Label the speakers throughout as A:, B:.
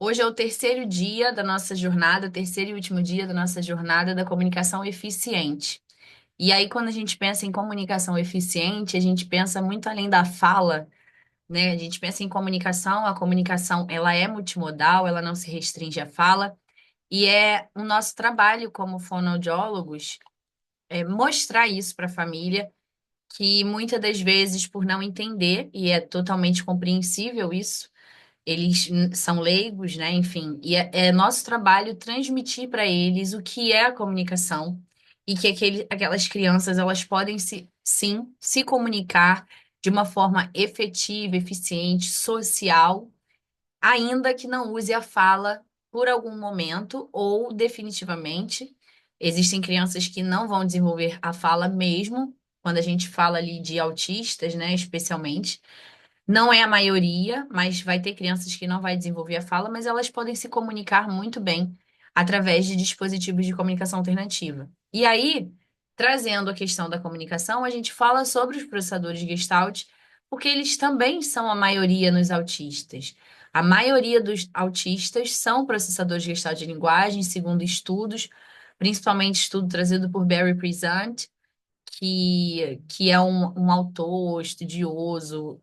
A: Hoje é o terceiro dia da nossa jornada, terceiro e último dia da nossa jornada da comunicação eficiente. E aí, quando a gente pensa em comunicação eficiente, a gente pensa muito além da fala, né? A gente pensa em comunicação, a comunicação ela é multimodal, ela não se restringe à fala, e é o nosso trabalho como fonoaudiólogos mostrar isso para a família, que muitas das vezes, por não entender, e é totalmente compreensível isso, eles são leigos, né? Enfim, e é nosso trabalho transmitir para eles o que é a comunicação e que aquelas crianças elas podem sim se comunicar de uma forma efetiva, eficiente, social, ainda que não use a fala por algum momento ou definitivamente. Existem crianças que não vão desenvolver a fala mesmo, quando a gente fala ali de autistas, né, especialmente. Não é a maioria, mas vai ter crianças que não vai desenvolver a fala, mas elas podem se comunicar muito bem através de dispositivos de comunicação alternativa. E aí, trazendo a questão da comunicação, a gente fala sobre os processadores Gestalt, porque eles também são a maioria nos autistas. A maioria dos autistas são processadores Gestalt de linguagem, segundo estudos, principalmente estudo trazido por Barry Presant, que é um autor estudioso,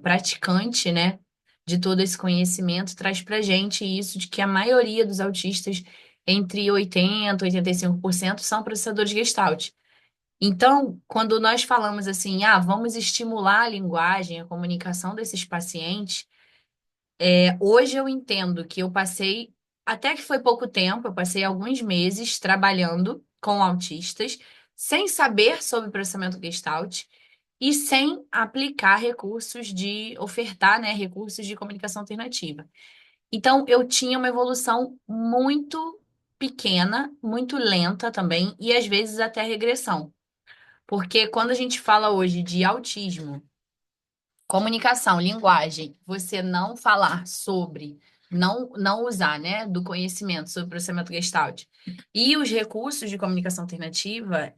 A: praticante, né, de todo esse conhecimento, traz para gente isso de que a maioria dos autistas, entre 80% e 85%, são processadores Gestalt. Então, quando nós falamos assim, vamos estimular a linguagem, a comunicação desses pacientes, hoje eu entendo que eu passei, até que foi pouco tempo, eu passei alguns meses trabalhando com autistas, sem saber sobre processamento Gestalt e sem aplicar recursos ofertar, né, recursos de comunicação alternativa. Então, eu tinha uma evolução muito pequena, muito lenta também, e às vezes até regressão. Porque quando a gente fala hoje de autismo, comunicação, linguagem, você não falar sobre, não usar, né, do conhecimento sobre processamento Gestalt e os recursos de comunicação alternativa,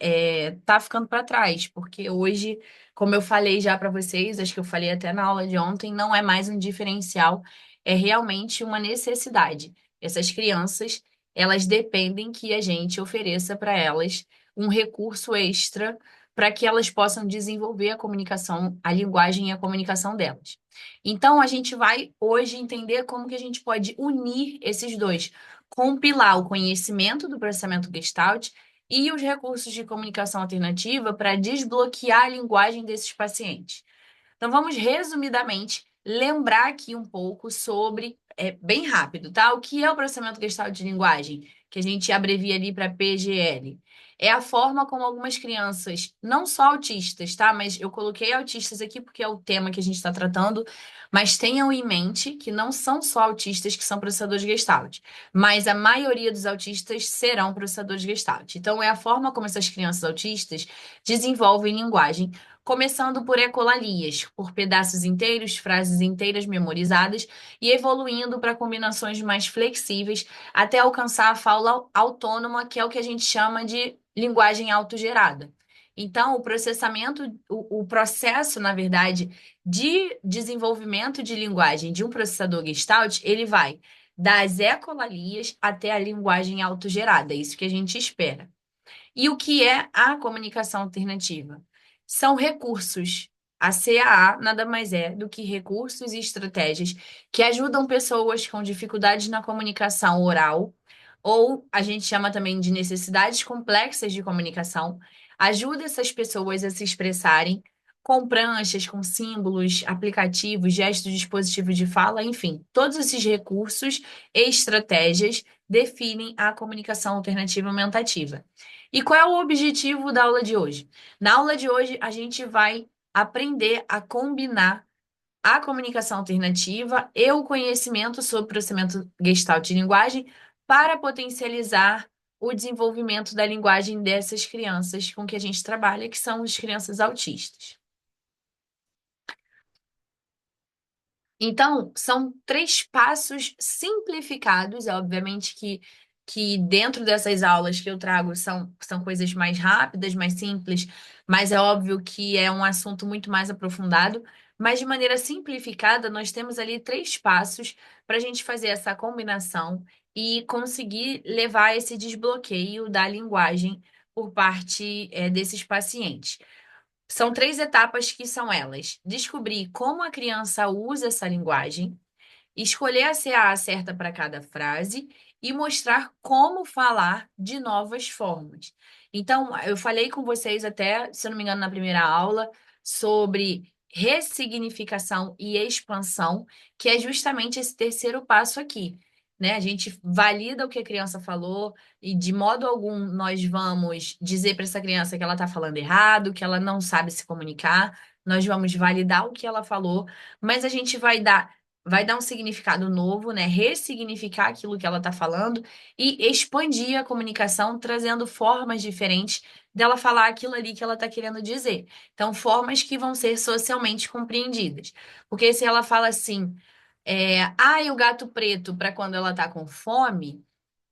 A: tá ficando para trás, porque hoje, como eu falei já para vocês, acho que eu falei até na aula de ontem, não é mais um diferencial, é realmente uma necessidade. Essas crianças, elas dependem que a gente ofereça para elas um recurso extra para que elas possam desenvolver a comunicação, a linguagem e a comunicação delas. Então, a gente vai hoje entender como que a gente pode unir esses dois, compilar o conhecimento do processamento Gestalt e os recursos de comunicação alternativa para desbloquear a linguagem desses pacientes. Então, vamos resumidamente lembrar aqui um pouco sobre, bem rápido, tá? O que é o processamento Gestalt de linguagem, que a gente abrevia ali para PGL. É a forma como algumas crianças, não só autistas, tá? Mas eu coloquei autistas aqui porque é o tema que a gente está tratando, mas tenham em mente que não são só autistas que são processadores Gestalt, mas a maioria dos autistas serão processadores Gestalt. Então, é a forma como essas crianças autistas desenvolvem linguagem, começando por ecolalias, por pedaços inteiros, frases inteiras memorizadas e evoluindo para combinações mais flexíveis até alcançar a fala autônoma, que é o que a gente chama de linguagem autogerada. Então, o processamento, o processo, na verdade, de desenvolvimento de linguagem de um processador Gestalt, ele vai das ecolalias até a linguagem autogerada, é isso que a gente espera. E o que é a comunicação alternativa? São recursos. A CAA nada mais é do que recursos e estratégias que ajudam pessoas com dificuldades na comunicação oral, ou a gente chama também de necessidades complexas de comunicação, ajuda essas pessoas a se expressarem com pranchas, com símbolos, aplicativos, gestos, dispositivos de fala, enfim, todos esses recursos e estratégias definem a comunicação alternativa aumentativa. E qual é o objetivo da aula de hoje? Na aula de hoje, a gente vai aprender a combinar a comunicação alternativa e o conhecimento sobre processamento Gestalt de linguagem para potencializar o desenvolvimento da linguagem dessas crianças com que a gente trabalha, que são as crianças autistas. Então, são três passos simplificados, é obviamente que dentro dessas aulas que eu trago são coisas mais rápidas, mais simples, mas é óbvio que é um assunto muito mais aprofundado. mas de maneira simplificada, nós temos ali 3 passos para a gente fazer essa combinação e conseguir levar esse desbloqueio da linguagem por parte, desses pacientes. São 3 etapas que são elas: descobrir como a criança usa essa linguagem, escolher a CA certa para cada frase e mostrar como falar de novas formas. Então, eu falei com vocês até, se eu não me engano, na primeira aula, sobre ressignificação e expansão, que é justamente esse terceiro passo aqui. Né? A gente valida o que a criança falou e de modo algum nós vamos dizer para essa criança que ela está falando errado, que ela não sabe se comunicar. Nós vamos validar o que ela falou, mas a gente vai dar um significado novo, né? Ressignificar aquilo que ela está falando e expandir a comunicação, trazendo formas diferentes dela falar aquilo ali que ela está querendo dizer. Então, formas que vão ser socialmente compreendidas. Porque se ela fala assim, ai, o gato preto, para quando ela está com fome.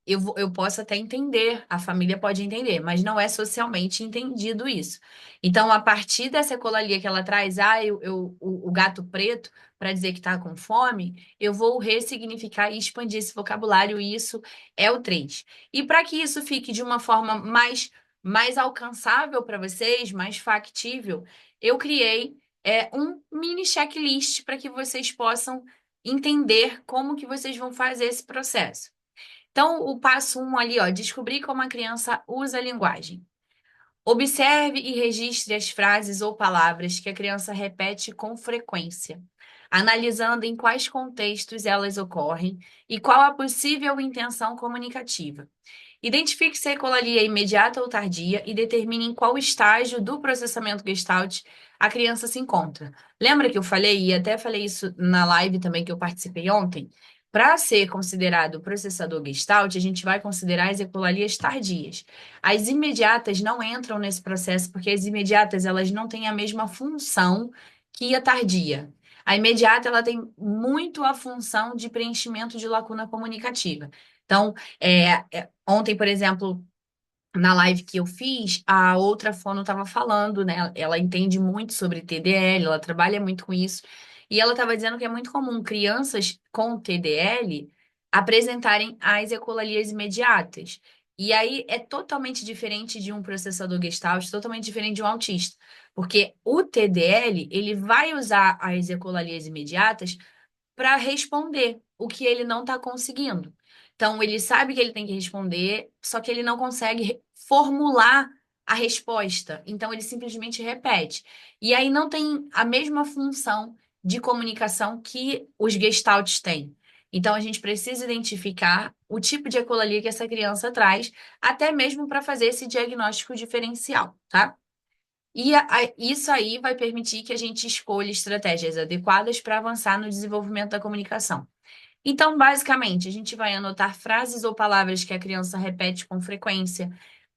A: Eu posso até entender, a família pode entender, mas não é socialmente entendido isso. Então, a partir dessa ecolalia que ela traz, o gato preto, para dizer que está com fome, eu vou ressignificar e expandir esse vocabulário, e isso é o 3. E para que isso fique de uma forma mais alcançável para vocês, mais factível, eu criei um mini checklist para que vocês possam entender como que vocês vão fazer esse processo. Então, o passo 1 ali, ó, descobrir como a criança usa a linguagem. Observe e registre as frases ou palavras que a criança repete com frequência, analisando em quais contextos elas ocorrem e qual a possível intenção comunicativa. Identifique se a ecolalia é imediata ou tardia e determine em qual estágio do processamento Gestalt a criança se encontra. Lembra que eu falei, e até falei isso na live também que eu participei ontem? Para ser considerado processador Gestalt, a gente vai considerar as ecolalias tardias. As imediatas não entram nesse processo, porque as imediatas elas não têm a mesma função que a tardia. A imediata ela tem muito a função de preenchimento de lacuna comunicativa. Então, ontem, por exemplo, na live que eu fiz, a outra fono estava falando, né? Ela entende muito sobre TDL, ela trabalha muito com isso, e ela estava dizendo que é muito comum crianças com TDL apresentarem as ecolalias imediatas. E aí é totalmente diferente de um processador Gestalt, totalmente diferente de um autista, porque o TDL, ele vai usar as ecolalias imediatas para responder o que ele não está conseguindo. Então, ele sabe que ele tem que responder, só que ele não consegue formular a resposta. Então, ele simplesmente repete. E aí não tem a mesma função de comunicação que os gestaltes têm. Então, a gente precisa identificar o tipo de ecolalia que essa criança traz, até mesmo para fazer esse diagnóstico diferencial, tá? E isso aí vai permitir que a gente escolha estratégias adequadas para avançar no desenvolvimento da comunicação. Então, basicamente, a gente vai anotar frases ou palavras que a criança repete com frequência,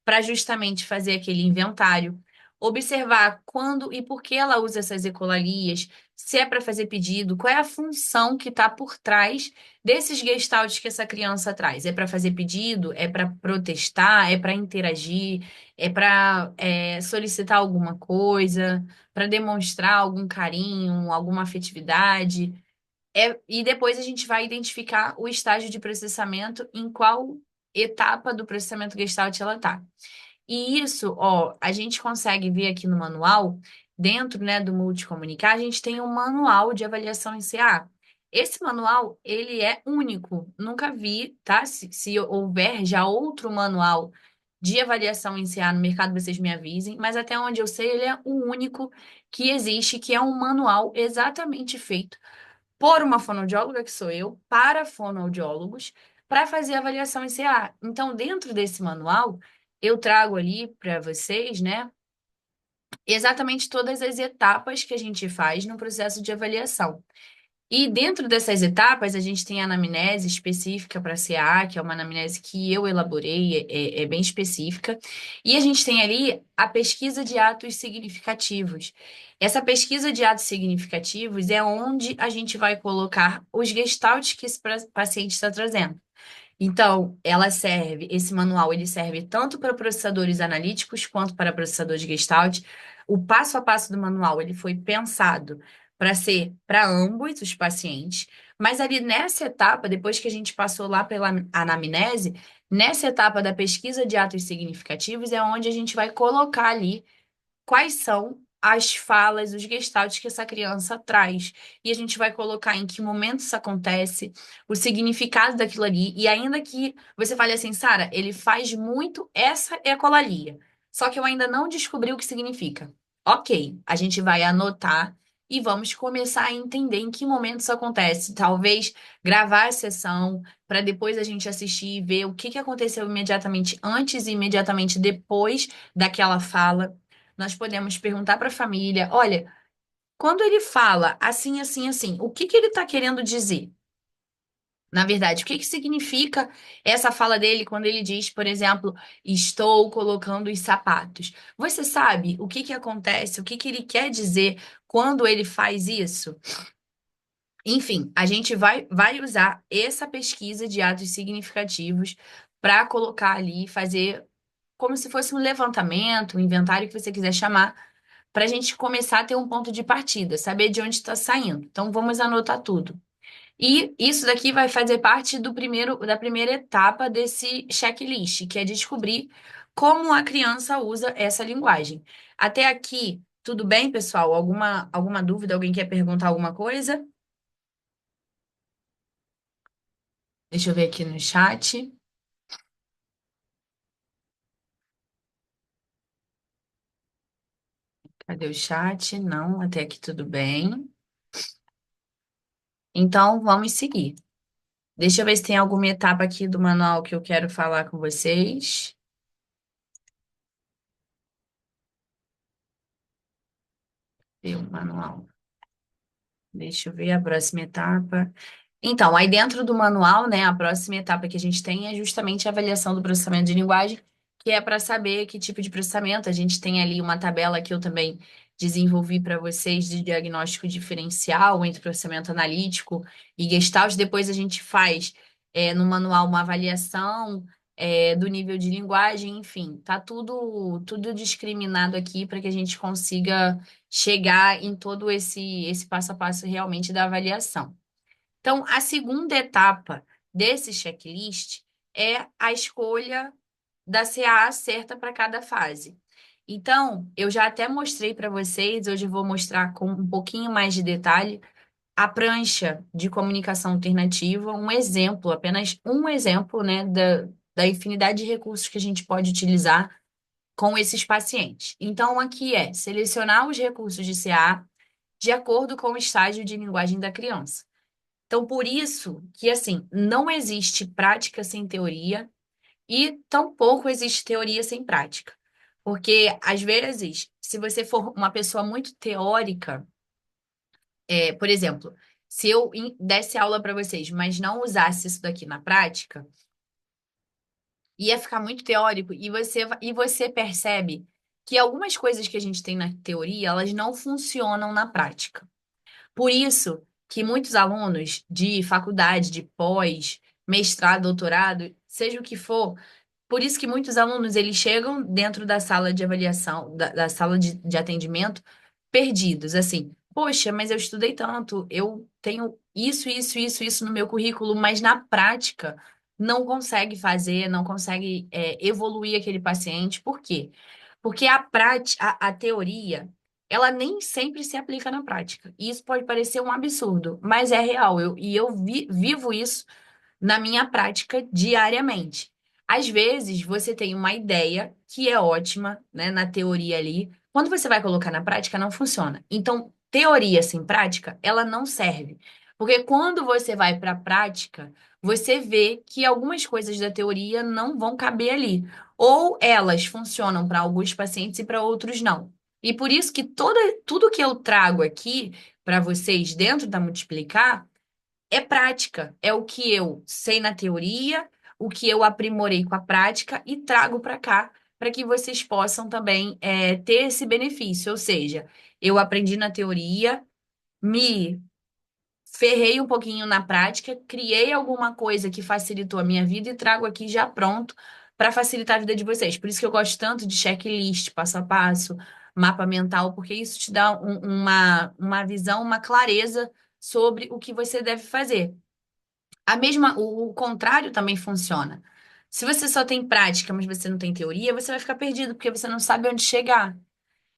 A: para justamente fazer aquele inventário, observar quando e por que ela usa essas ecolalias, se é para fazer pedido, qual é a função que está por trás desses gestaltes que essa criança traz. É para fazer pedido? É para protestar? É para interagir? É para solicitar alguma coisa? Para demonstrar algum carinho, alguma afetividade? E depois a gente vai identificar o estágio de processamento, em qual etapa do processamento Gestalt ela está. E isso, ó, a gente consegue ver aqui no manual, dentro, né, do Multicomunicar, a gente tem um manual de avaliação em CA. Esse manual, ele é único, nunca vi, tá? Se houver já outro manual de avaliação em CA no mercado, vocês me avisem, mas até onde eu sei, ele é o único que existe, que é um manual exatamente feito por uma fonoaudióloga, que sou eu, para fonoaudiólogos, para fazer avaliação em CA. Então, dentro desse manual, eu trago ali para vocês, né, exatamente todas as etapas que a gente faz no processo de avaliação. E dentro dessas etapas, a gente tem a anamnese específica para CA, que é uma anamnese que eu elaborei, é bem específica. E a gente tem ali a pesquisa de atos significativos. Essa pesquisa de atos significativos é onde a gente vai colocar os gestaltes que esse paciente está trazendo. Então, esse manual, ele serve tanto para processadores analíticos quanto para processadores Gestalt. O passo a passo do manual, ele foi pensado para ser para ambos os pacientes, mas ali nessa etapa, depois que a gente passou lá pela anamnese, nessa etapa da pesquisa de atos significativos é onde a gente vai colocar ali quais são as falas, os gestaltes que essa criança traz. E a gente vai colocar em que momento isso acontece, o significado daquilo ali. E ainda que você fale assim, Sara, ele faz muito essa ecolalia. Só que eu ainda não descobri o que significa. Ok, a gente vai anotar e vamos começar a entender em que momento isso acontece. Talvez gravar a sessão para depois a gente assistir e ver o que que aconteceu imediatamente antes e imediatamente depois daquela fala. Nós podemos perguntar para a família: olha, quando ele fala assim, assim, assim, o que que ele está querendo dizer? Na verdade, o que que significa essa fala dele quando ele diz, por exemplo, estou colocando os sapatos? Você sabe o que que acontece, o que que ele quer dizer quando ele faz isso? Enfim, a gente vai usar essa pesquisa de atos significativos para colocar ali, fazer como se fosse um levantamento, um inventário que você quiser chamar para a gente começar a ter um ponto de partida, saber de onde está saindo. Então, vamos anotar tudo. E isso daqui vai fazer parte da primeira etapa desse checklist, que é descobrir como a criança usa essa linguagem. Até aqui, tudo bem, pessoal? Alguma dúvida? Alguém quer perguntar alguma coisa? Deixa eu ver aqui no chat. Cadê o chat? Não, até aqui tudo bem. Então, vamos seguir. Deixa eu ver se tem alguma etapa aqui do manual que eu quero falar com vocês. Ver o manual. Deixa eu ver a próxima etapa. Então, aí dentro do manual, né, a próxima etapa que a gente tem é justamente a avaliação do processamento de linguagem, que é para saber que tipo de processamento. A gente tem ali uma tabela que eu também desenvolvi para vocês de diagnóstico diferencial entre processamento analítico e Gestalt. Depois a gente faz no manual uma avaliação do nível de linguagem, enfim, tá tudo discriminado aqui para que a gente consiga chegar em todo esse passo a passo realmente da avaliação. Então, a segunda etapa desse checklist é a escolha da CA certa para cada fase. Então, eu já até mostrei para vocês, hoje eu vou mostrar com um pouquinho mais de detalhe a prancha de comunicação alternativa, um exemplo, apenas um exemplo, né, da infinidade de recursos que a gente pode utilizar com esses pacientes. Então, aqui é selecionar os recursos de CA de acordo com o estágio de linguagem da criança. Então, por isso que, assim, não existe prática sem teoria e tampouco existe teoria sem prática. Porque, às vezes, se você for uma pessoa muito teórica, por exemplo, se eu desse aula para vocês, mas não usasse isso daqui na prática, ia ficar muito teórico e você percebe que algumas coisas que a gente tem na teoria, elas não funcionam na prática. Por isso que muitos alunos de faculdade, de pós, mestrado, doutorado, seja o que for, por isso que muitos alunos eles chegam dentro da sala de avaliação, da sala de atendimento, perdidos, assim. Poxa, mas eu estudei tanto, eu tenho isso, isso, isso, isso no meu currículo, mas na prática não consegue fazer, não consegue, evoluir aquele paciente. Por quê? Porque a teoria, ela nem sempre se aplica na prática. E isso pode parecer um absurdo, mas é real. E eu vivo isso na minha prática diariamente. Às vezes, você tem uma ideia que é ótima, né, na teoria ali. Quando você vai colocar na prática, não funciona. Então, teoria sem prática, ela não serve. Porque quando você vai para a prática, você vê que algumas coisas da teoria não vão caber ali. Ou elas funcionam para alguns pacientes e para outros não. E por isso que tudo que eu trago aqui para vocês dentro da Multiplicar é prática, é o que eu sei na teoria, o que eu aprimorei com a prática e trago para cá, para que vocês possam também ter esse benefício. Ou seja, eu aprendi na teoria, me ferrei um pouquinho na prática, criei alguma coisa que facilitou a minha vida e trago aqui já pronto para facilitar a vida de vocês. Por isso que eu gosto tanto de checklist, passo a passo, mapa mental, porque isso te dá uma visão, uma clareza sobre o que você deve fazer. O contrário também funciona. Se você só tem prática, mas você não tem teoria, você vai ficar perdido, porque você não sabe onde chegar.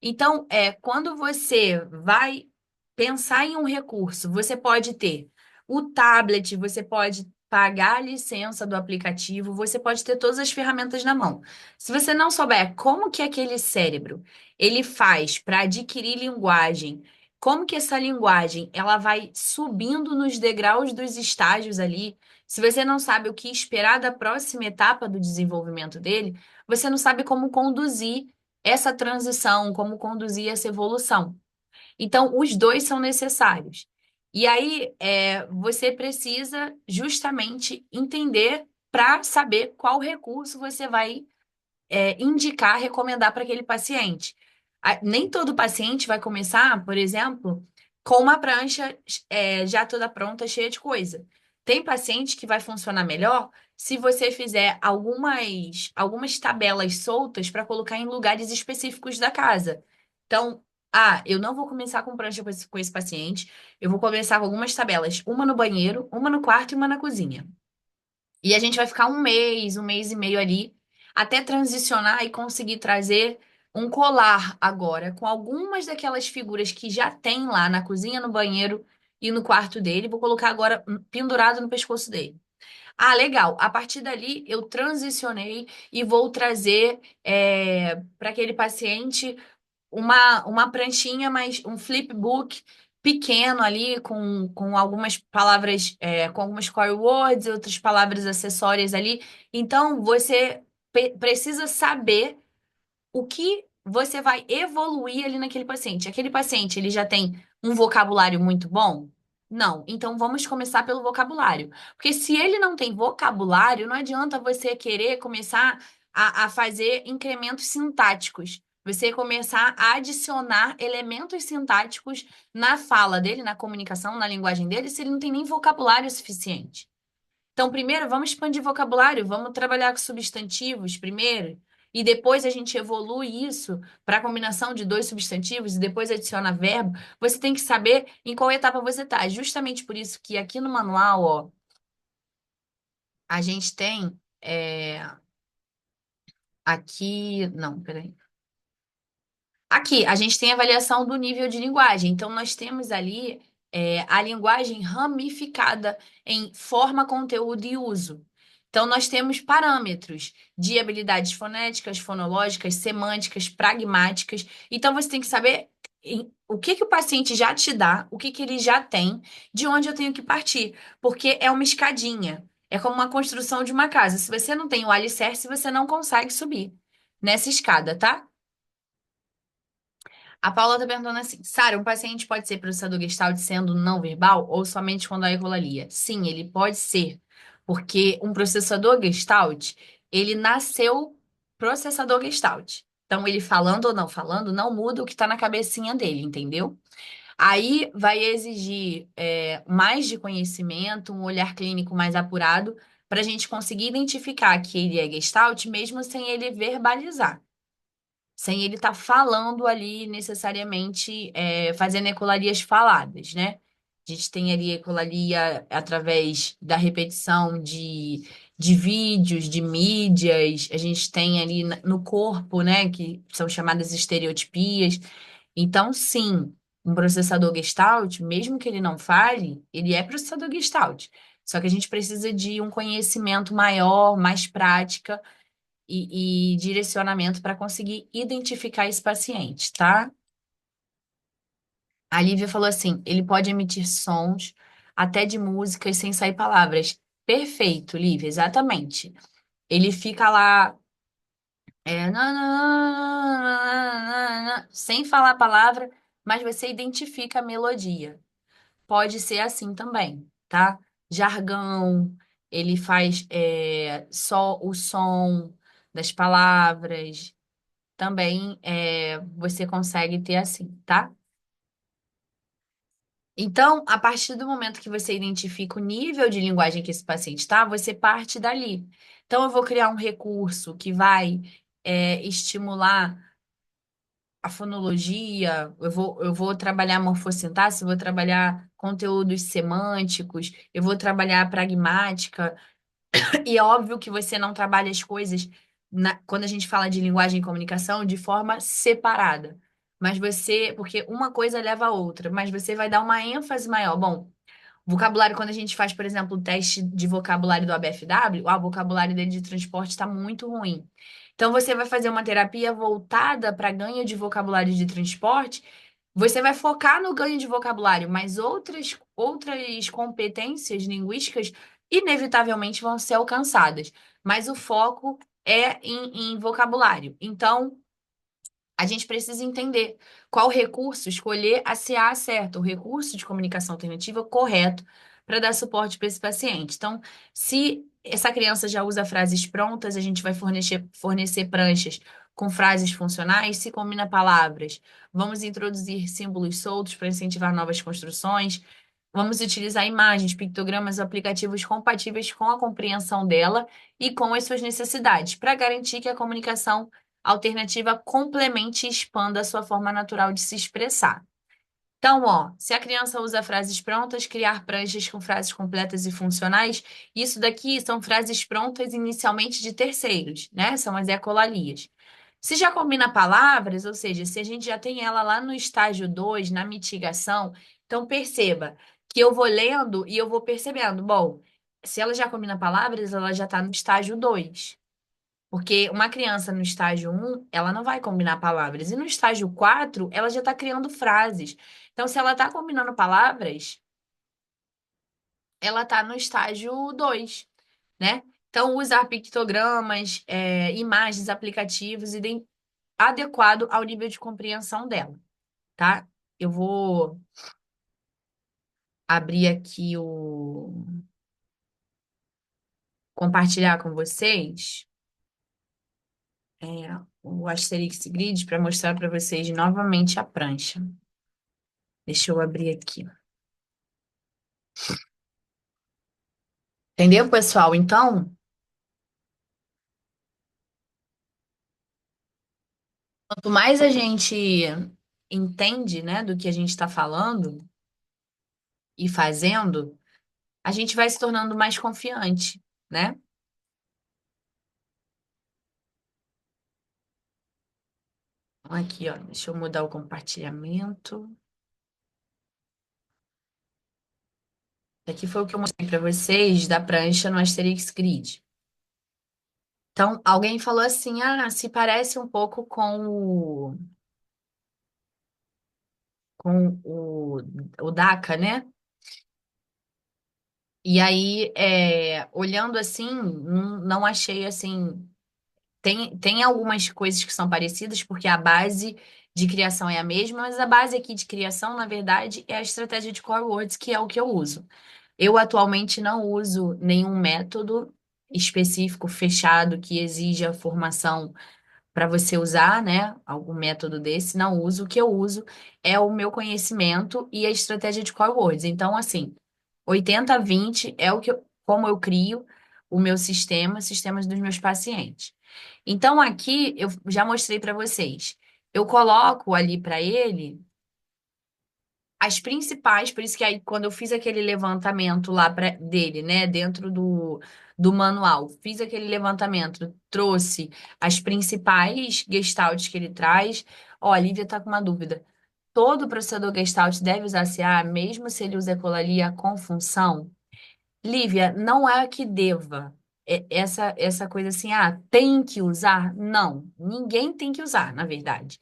A: Então, quando você vai pensar em um recurso, você pode ter o tablet, você pode pagar a licença do aplicativo, você pode ter todas as ferramentas na mão. Se você não souber como que aquele cérebro ele faz para adquirir linguagem, como que essa linguagem ela vai subindo nos degraus dos estágios ali, se você não sabe o que esperar da próxima etapa do desenvolvimento dele, você não sabe como conduzir essa transição, como conduzir essa evolução. Então, os dois são necessários. E aí, você precisa justamente entender para saber qual recurso você vai indicar, recomendar para aquele paciente. Nem todo paciente vai começar, por exemplo, com uma prancha já toda pronta, cheia de coisa. Tem paciente que vai funcionar melhor se você fizer algumas tabelas soltas para colocar em lugares específicos da casa. Então, eu não vou começar com prancha com esse paciente, eu vou começar com algumas tabelas, uma no banheiro, uma no quarto e uma na cozinha. E a gente vai ficar um mês e meio ali, até transicionar e conseguir trazer um colar agora, com algumas daquelas figuras que já tem lá na cozinha, no banheiro e no quarto dele. Vou colocar agora pendurado no pescoço dele. Legal. A partir dali, eu transicionei e vou trazer para aquele paciente uma pranchinha, mas um flipbook pequeno ali, com algumas palavras, com algumas core words, outras palavras acessórias ali. Então, você precisa saber o que você vai evoluir ali naquele paciente. Aquele paciente, ele já tem um vocabulário muito bom? Não. Então vamos começar pelo vocabulário. Porque se ele não tem vocabulário, não adianta você querer começar a fazer incrementos sintáticos. Você começar a adicionar elementos sintáticos na fala dele, na comunicação, na linguagem dele, se ele não tem nem vocabulário suficiente. Então, primeiro, vamos expandir vocabulário, vamos trabalhar com substantivos primeiro, e depois a gente evolui isso para a combinação de dois substantivos e depois adiciona verbo. Você tem que saber em qual etapa você está. Justamente por isso que aqui no manual, ó, a gente tem aqui, não, peraí. Aqui, a gente tem avaliação do nível de linguagem. Então, nós temos ali a linguagem ramificada em forma, conteúdo e uso. Então, nós temos parâmetros de habilidades fonéticas, fonológicas, semânticas, pragmáticas. Então, você tem que saber o que que o paciente já te dá, o que que ele já tem, de onde eu tenho que partir. Porque é uma escadinha. É como uma construção de uma casa. Se você não tem o alicerce, você não consegue subir nessa escada, tá? A Paula está perguntando assim, Sara, um paciente pode ser processador Gestalt sendo não verbal ou somente quando há ecolalia? Sim, ele pode ser, porque um processador Gestalt, ele nasceu processador Gestalt. Então, ele falando ou não falando, não muda o que está na cabecinha dele, entendeu? Aí vai exigir mais de conhecimento, um olhar clínico mais apurado, para a gente conseguir identificar que ele é Gestalt, mesmo sem ele verbalizar sem ele estar falando ali necessariamente, fazendo ecolarias faladas, né? A gente tem ali ecolalia através da repetição de vídeos, de mídias, a gente tem ali no corpo, né, que são chamadas estereotipias. Então, sim, um processador Gestalt, mesmo que ele não fale, ele é processador Gestalt. Só que a gente precisa de um conhecimento maior, mais prática e direcionamento para conseguir identificar esse paciente, tá? A Lívia falou assim: ele pode emitir sons até de músicas sem sair palavras. Perfeito, Lívia, exatamente. Ele fica lá, sem falar a palavra, mas você identifica a melodia. Pode ser assim também, tá? Jargão, ele faz só o som das palavras. Também você consegue ter assim, tá? Então, a partir do momento que você identifica o nível de linguagem que esse paciente está, você parte dali. Então, eu vou criar um recurso que vai estimular a fonologia, eu vou trabalhar morfossintaxe, eu vou trabalhar conteúdos semânticos, eu vou trabalhar a pragmática. E é óbvio que você não trabalha as coisas, quando a gente fala de linguagem e comunicação, de forma separada. Mas você, porque uma coisa leva a outra, mas você vai dar uma ênfase maior. Bom, vocabulário, quando a gente faz, por exemplo, o teste de vocabulário do ABFW, o vocabulário dele de transporte está muito ruim. Então, você vai fazer uma terapia voltada para ganho de vocabulário de transporte, você vai focar no ganho de vocabulário, mas outras competências linguísticas inevitavelmente vão ser alcançadas. Mas o foco é em vocabulário. Então, a gente precisa entender qual recurso escolher a CA certa, o recurso de comunicação alternativa correto para dar suporte para esse paciente. Então, se essa criança já usa frases prontas, a gente vai fornecer pranchas com frases funcionais, se combina palavras. Vamos introduzir símbolos soltos para incentivar novas construções. Vamos utilizar imagens, pictogramas, aplicativos compatíveis com a compreensão dela e com as suas necessidades, para garantir que a comunicação alternativa complemente e expanda a sua forma natural de se expressar. Então, ó, se a criança usa frases prontas, criar pranchas com frases completas e funcionais, isso daqui são frases prontas inicialmente de terceiros, né? São as ecolalias. Se já combina palavras, ou seja, se a gente já tem ela lá no estágio 2 na mitigação, então perceba que eu vou lendo e eu vou percebendo, bom, se ela já combina palavras, ela já está no estágio 2. Porque uma criança no estágio 1, ela não vai combinar palavras. E no estágio 4, ela já está criando frases. Então, se ela está combinando palavras, ela está no estágio 2, né? Então, usar pictogramas, imagens, aplicativos, adequado ao nível de compreensão dela, tá? Eu vou abrir aqui compartilhar com vocês, o Asterix Grid para mostrar para vocês novamente a prancha. Deixa eu abrir aqui. Entendeu, pessoal? Então, quanto mais a gente entende, né, do que a gente está falando e fazendo, a gente vai se tornando mais confiante, né? Aqui, ó, deixa eu mudar o compartilhamento. Aqui foi o que eu mostrei para vocês da prancha no Asterix Grid. Então, alguém falou assim: ah, se parece um pouco com o DACA, né? E aí, olhando assim, não achei assim. Tem algumas coisas que são parecidas, porque a base de criação é a mesma, mas a base aqui de criação, na verdade, é a estratégia de Core Words, que é o que eu uso. Eu atualmente não uso nenhum método específico, fechado, que exija formação para você usar, né? Algum método desse, não uso. O que eu uso é o meu conhecimento e a estratégia de Core Words. Então, assim, 80-20 é como eu crio o meu sistema, sistemas dos meus pacientes. Então, aqui eu já mostrei para vocês. Eu coloco ali para ele as principais, por isso que aí quando eu fiz aquele levantamento lá dele, né, dentro do manual, fiz aquele levantamento, trouxe as principais gestaltes que ele traz. Ó, a Lívia tá com uma dúvida. Todo processador gestalt deve usar CA, mesmo se ele usa ecolalia com função? Lívia, não é que deva. Essa coisa assim, tem que usar? Não, ninguém tem que usar, na verdade.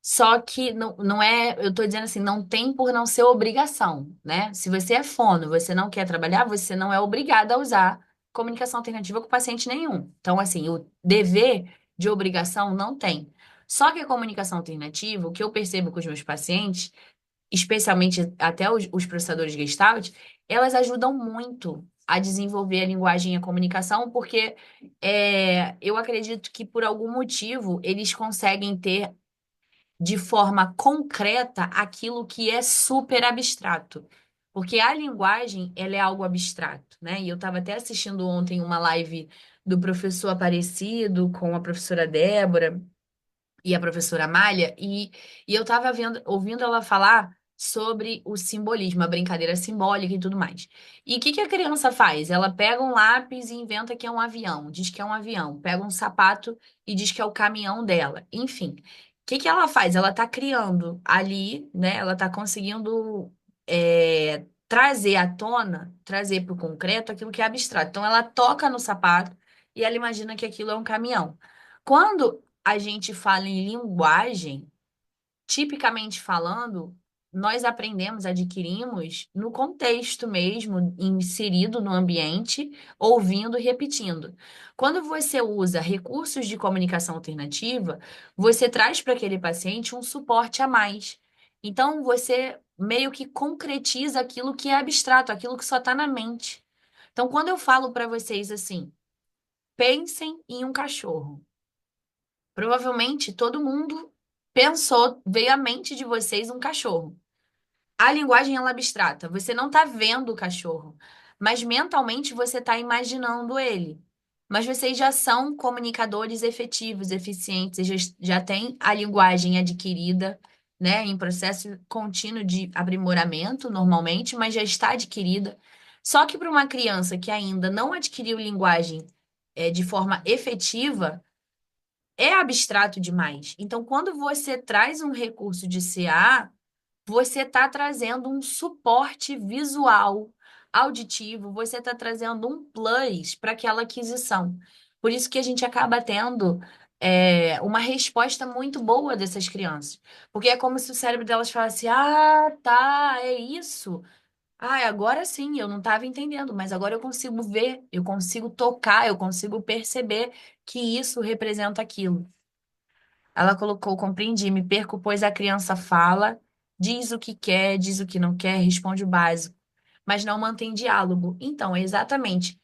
A: Só que não é, eu tô dizendo assim, não tem por não ser obrigação, né? Se você é fono, você não quer trabalhar, você não é obrigado a usar comunicação alternativa com paciente nenhum. Então, assim, o dever de obrigação não tem. Só que a comunicação alternativa, o que eu percebo com os meus pacientes, especialmente até os processadores Gestalt, elas ajudam muito a desenvolver a linguagem e a comunicação, porque eu acredito que por algum motivo eles conseguem ter de forma concreta aquilo que é super abstrato. Porque a linguagem, ela é algo abstrato, né? E eu estava até assistindo ontem uma live do professor Aparecido com a professora Débora, e a professora Amália, e eu estava ouvindo ela falar sobre o simbolismo, a brincadeira simbólica e tudo mais. E o que que a criança faz? Ela pega um lápis e inventa que é um avião, diz que é um avião, pega um sapato e diz que é o caminhão dela. Enfim, o que que ela faz? Ela está criando ali, né? Ela está conseguindo trazer à tona, trazer para o concreto aquilo que é abstrato. Então, ela toca no sapato e ela imagina que aquilo é um caminhão. Quando a gente fala em linguagem, tipicamente falando, nós aprendemos, adquirimos no contexto mesmo, inserido no ambiente, ouvindo e repetindo. Quando você usa recursos de comunicação alternativa, você traz para aquele paciente um suporte a mais. Então, você meio que concretiza aquilo que é abstrato, aquilo que só está na mente. Então, quando eu falo para vocês assim, pensem em um cachorro. Provavelmente todo mundo pensou, veio à mente de vocês um cachorro. A linguagem ela é abstrata. Você não está vendo o cachorro, mas mentalmente você está imaginando ele. Mas vocês já são comunicadores efetivos, eficientes, já têm a linguagem adquirida, né, em processo contínuo de aprimoramento, normalmente, mas já está adquirida. Só que para uma criança que ainda não adquiriu linguagem, de forma efetiva, é abstrato demais. Então, quando você traz um recurso de CA, você está trazendo um suporte visual, auditivo, você está trazendo um plus para aquela aquisição. Por isso que a gente acaba tendo uma resposta muito boa dessas crianças. Porque é como se o cérebro delas falasse: ah, tá, é isso. Ah, agora sim, eu não estava entendendo, mas agora eu consigo ver, eu consigo tocar, eu consigo perceber que isso representa aquilo. Ela colocou, compreendi, me perco, pois a criança fala, diz o que quer, diz o que não quer, responde o básico, mas não mantém diálogo. Então, é exatamente.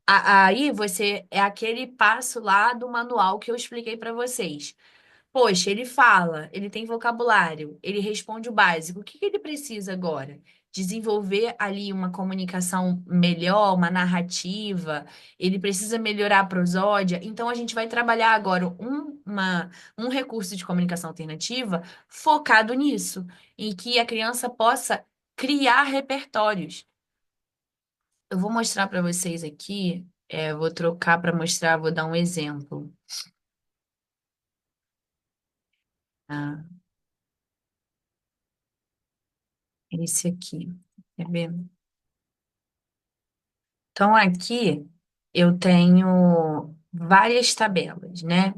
A: Aí você é aquele passo lá do manual que eu expliquei para vocês. Poxa, ele fala, ele tem vocabulário, ele responde o básico. O que que ele precisa agora? Desenvolver ali uma comunicação melhor, uma narrativa, ele precisa melhorar a prosódia. Então, a gente vai trabalhar agora um recurso de comunicação alternativa focado nisso, em que a criança possa criar repertórios. Eu vou mostrar para vocês aqui, vou trocar para mostrar, vou dar um exemplo. Ah, esse aqui. Quer ver? Então, aqui eu tenho várias tabelas, né?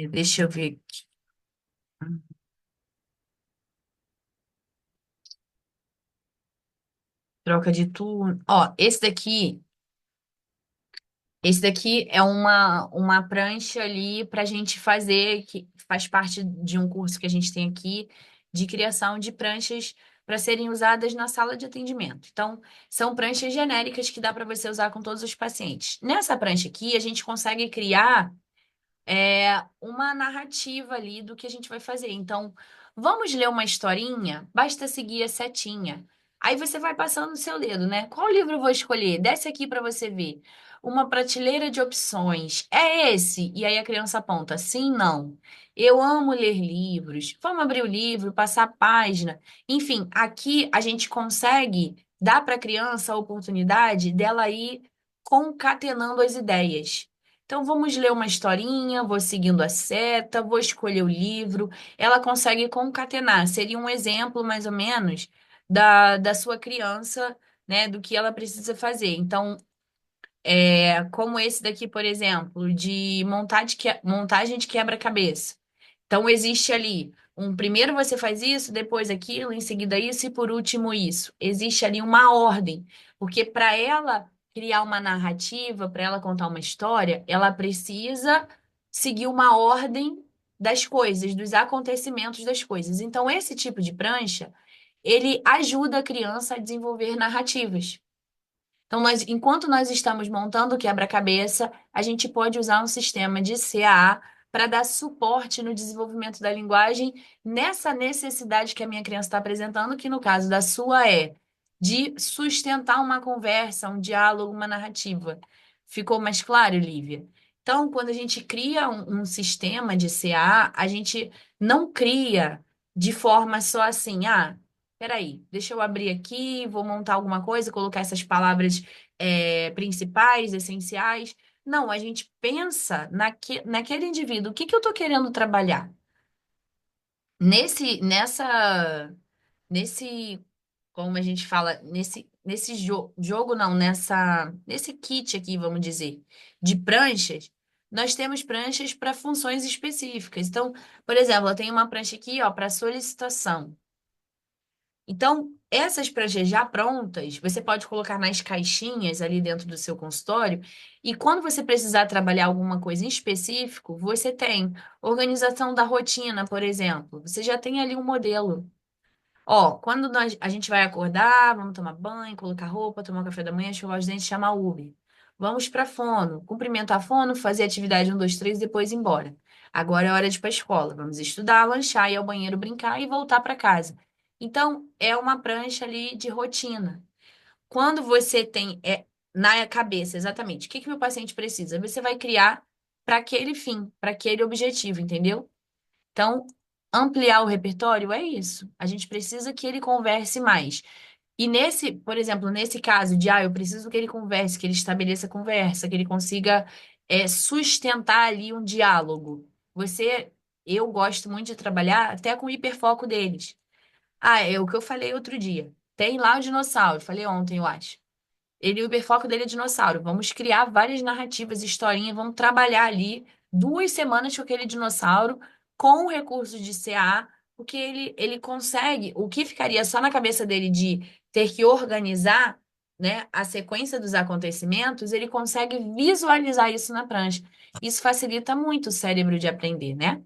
A: Deixa eu ver aqui. Troca de turno. Ó, esse daqui é uma prancha ali para a gente fazer, que faz parte de um curso que a gente tem aqui, de criação de pranchas para serem usadas na sala de atendimento. Então, são pranchas genéricas que dá para você usar com todos os pacientes. Nessa prancha aqui, a gente consegue criar uma narrativa ali do que a gente vai fazer. Então, vamos ler uma historinha? Basta seguir a setinha. Aí você vai passando o seu dedo, né? Qual livro eu vou escolher? Desce aqui para você ver. Uma prateleira de opções. É esse? E aí a criança aponta: sim, não. Eu amo ler livros. Vamos abrir o livro, passar a página. Enfim, aqui a gente consegue dar para a criança a oportunidade dela ir concatenando as ideias. Então, vamos ler uma historinha, vou seguindo a seta, vou escolher o livro. Ela consegue concatenar. Seria um exemplo, mais ou menos, da sua criança, né, do que ela precisa fazer. Então, como esse daqui, por exemplo, de montagem de quebra-cabeça. Então, existe ali primeiro você faz isso, depois aquilo, em seguida isso e por último isso. Existe ali uma ordem, porque para ela criar uma narrativa, para ela contar uma história, ela precisa seguir uma ordem das coisas, dos acontecimentos das coisas. Então, esse tipo de prancha, ele ajuda a criança a desenvolver narrativas. Então, enquanto nós estamos montando o quebra-cabeça, a gente pode usar um sistema de CAA para dar suporte no desenvolvimento da linguagem nessa necessidade que a minha criança está apresentando, que no caso da sua é de sustentar uma conversa, um diálogo, uma narrativa. Ficou mais claro, Lívia? Então, quando a gente cria um sistema de CA, a gente não cria de forma só assim, peraí, deixa eu abrir aqui, vou montar alguma coisa, colocar essas palavras principais, essenciais. Não, a gente pensa naquele indivíduo, o que que eu estou querendo trabalhar? Nesse, como a gente fala, nesse jogo não, nesse kit aqui, vamos dizer, de pranchas, nós temos pranchas para funções específicas. Então, por exemplo, eu tenho uma prancha aqui, ó, para solicitação. Então, essas pranchas já prontas, você pode colocar nas caixinhas ali dentro do seu consultório, e quando você precisar trabalhar alguma coisa em específico, você tem organização da rotina, por exemplo. Você já tem ali um modelo. Ó, quando a gente vai acordar, vamos tomar banho, colocar roupa, tomar café da manhã, escovar os dentes, chamar o Uber. Vamos para fono, cumprimentar a fono, fazer atividade um, 2, 3 e depois ir embora. Agora é hora de ir para a escola. Vamos estudar, lanchar, ir ao banheiro, brincar e voltar para casa. Então, é uma prancha ali de rotina. Quando você tem na cabeça exatamente o que que meu paciente precisa, você vai criar para aquele fim, para aquele objetivo, entendeu? Então, ampliar o repertório é isso. A gente precisa que ele converse mais. E nesse, por exemplo, nesse caso de, eu preciso que ele converse, que ele estabeleça conversa, que ele consiga sustentar ali um diálogo. Eu gosto muito de trabalhar até com o hiperfoco deles. É o que eu falei outro dia. Tem lá o dinossauro, falei ontem, eu acho. O hiperfoco dele é dinossauro. Vamos criar várias narrativas, historinhas, vamos trabalhar ali 2 semanas com aquele dinossauro com o recurso de CA, porque ele consegue, o que ficaria só na cabeça dele de ter que organizar, né, a sequência dos acontecimentos, ele consegue visualizar isso na prancha. Isso facilita muito o cérebro de aprender, né?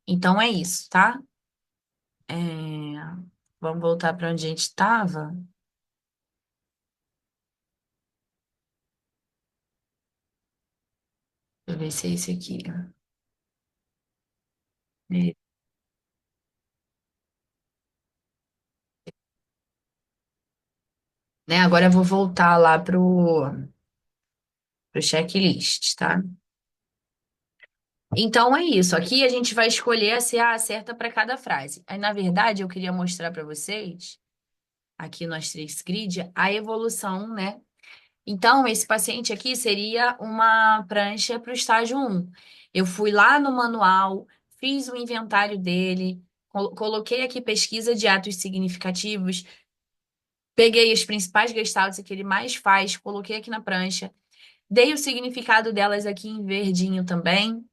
A: Então é isso, tá? É, Vamos voltar para onde a gente estava. Deixa eu ver se é esse aqui. É, né? Agora eu vou voltar lá pro checklist, tá? Então é isso. Aqui a gente vai escolher a CA certa para cada frase. Aí, na verdade, eu queria mostrar para vocês, aqui no Asterix Grid, a evolução, né? Então, esse paciente aqui seria uma prancha para o estágio 1. Eu fui lá no manual, fiz o inventário dele, coloquei aqui pesquisa de atos significativos, peguei os principais gestaltes que ele mais faz, coloquei aqui na prancha. Dei o significado delas aqui em verdinho também.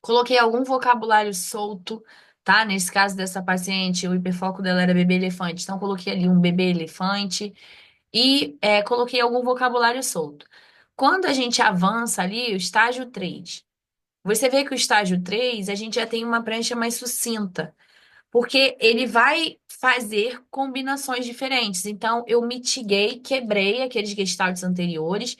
A: Coloquei algum vocabulário solto, tá? Nesse caso dessa paciente, o hiperfoco dela era bebê elefante. Então, coloquei ali um bebê elefante e coloquei algum vocabulário solto. Quando a gente avança ali, o estágio 3, você vê que o estágio 3 a gente já tem uma prancha mais sucinta porque ele vai fazer combinações diferentes. Então, eu mitiguei, quebrei aqueles gestaltes anteriores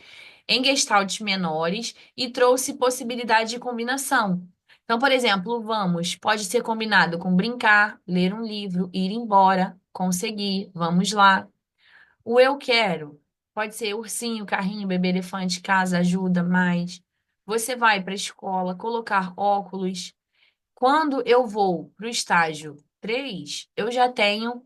A: em gestaltes menores e trouxe possibilidade de combinação. Então, por exemplo, vamos, pode ser combinado com brincar, ler um livro, ir embora, conseguir, vamos lá. O eu quero pode ser ursinho, carrinho, bebê elefante, casa, ajuda, mais. Você vai para a escola, colocar óculos. Quando eu vou para o estágio 3, eu já tenho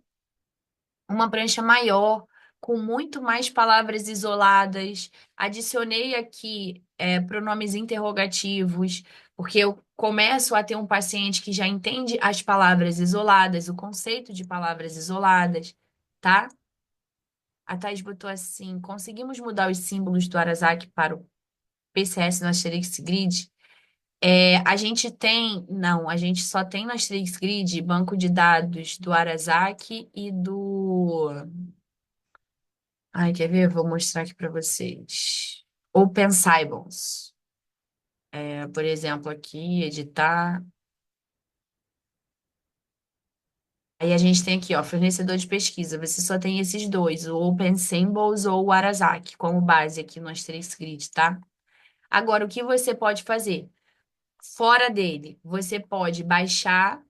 A: uma prancha maior, com muito mais palavras isoladas. Adicionei aqui pronomes interrogativos, porque eu começo a ter um paciente que já entende as palavras isoladas, o conceito de palavras isoladas, tá? A Thais botou assim: conseguimos mudar os símbolos do Arasaki para o PCS no Asterix Grid? A gente tem, não, a gente só tem no Asterix Grid banco de dados do Arasaki e do. Ai, quer ver? Vou mostrar aqui para vocês. Open Science. Por exemplo, aqui, editar. Aí a gente tem aqui, ó, fornecedor de pesquisa. Você só tem esses dois, o Open Symbols ou o Arasaki, como base aqui no Asterix Grid, tá? Agora, o que você pode fazer? Fora dele, você pode baixar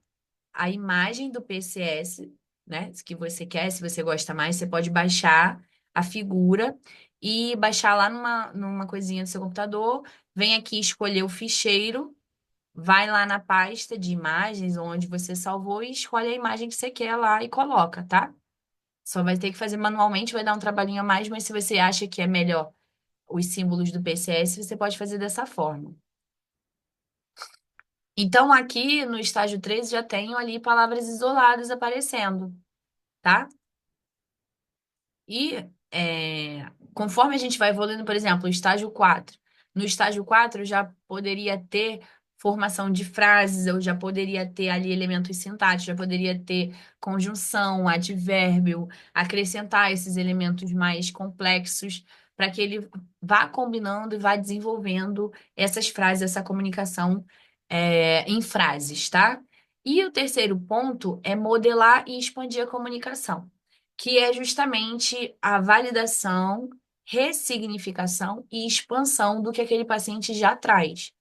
A: a imagem do PCS, né? Que você quer, se você gosta mais, você pode baixar a figura e baixar lá numa coisinha do seu computador. Vem aqui escolher o ficheiro, vai lá na pasta de imagens onde você salvou e escolhe a imagem que você quer lá e coloca, tá? Só vai ter que fazer manualmente, vai dar um trabalhinho a mais, mas se você acha que é melhor os símbolos do PCS, você pode fazer dessa forma. Então, aqui no estágio 3 já tenho ali palavras isoladas aparecendo, tá? E conforme a gente vai evoluindo, por exemplo, o estágio 4. No estágio 4 eu já poderia ter formação de frases, eu já poderia ter ali elementos sintáticos, já poderia ter conjunção, advérbio, acrescentar esses elementos mais complexos para que ele vá combinando e vá desenvolvendo essas frases, essa comunicação em frases, tá? E o terceiro ponto é modelar e expandir a comunicação, que é justamente a validação, ressignificação e expansão do que aquele paciente já traz.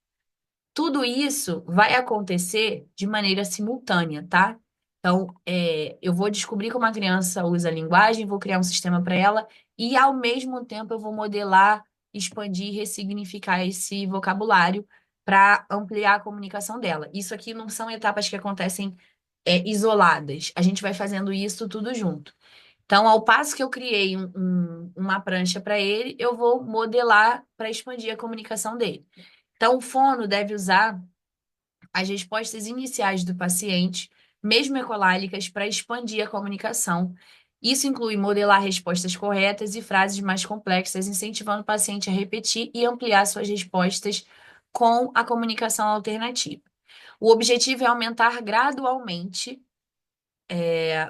A: Tudo isso vai acontecer de maneira simultânea, tá? Então, eu vou descobrir como a criança usa a linguagem, vou criar um sistema para ela e, ao mesmo tempo, eu vou modelar, expandir e ressignificar esse vocabulário para ampliar a comunicação dela. Isso aqui não são etapas que acontecem, isoladas. A gente vai fazendo isso tudo junto. Então, ao passo que eu criei uma prancha para ele, eu vou modelar para expandir a comunicação dele. Então, o fono deve usar as respostas iniciais do paciente, mesmo ecolálicas, para expandir a comunicação. Isso inclui modelar respostas corretas e frases mais complexas, incentivando o paciente a repetir e ampliar suas respostas com a comunicação alternativa. O objetivo é aumentar gradualmente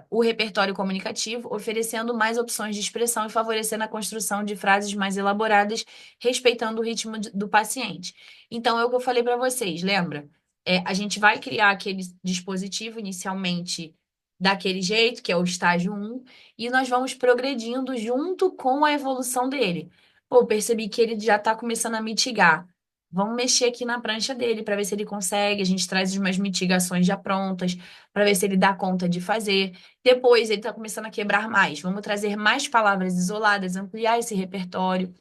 A: o repertório comunicativo, oferecendo mais opções de expressão e favorecendo a construção de frases mais elaboradas, respeitando o ritmo do paciente. Então, é o que eu falei para vocês, lembra? A gente vai criar aquele dispositivo inicialmente daquele jeito, que é o estágio 1, e nós vamos progredindo junto com a evolução dele. Pô, percebi que ele já está começando a mitigar. Vamos mexer aqui na prancha dele para ver se ele consegue. A gente traz umas mitigações já prontas para ver se ele dá conta de fazer. Depois ele está começando a quebrar mais. Vamos trazer mais palavras isoladas, ampliar esse repertório.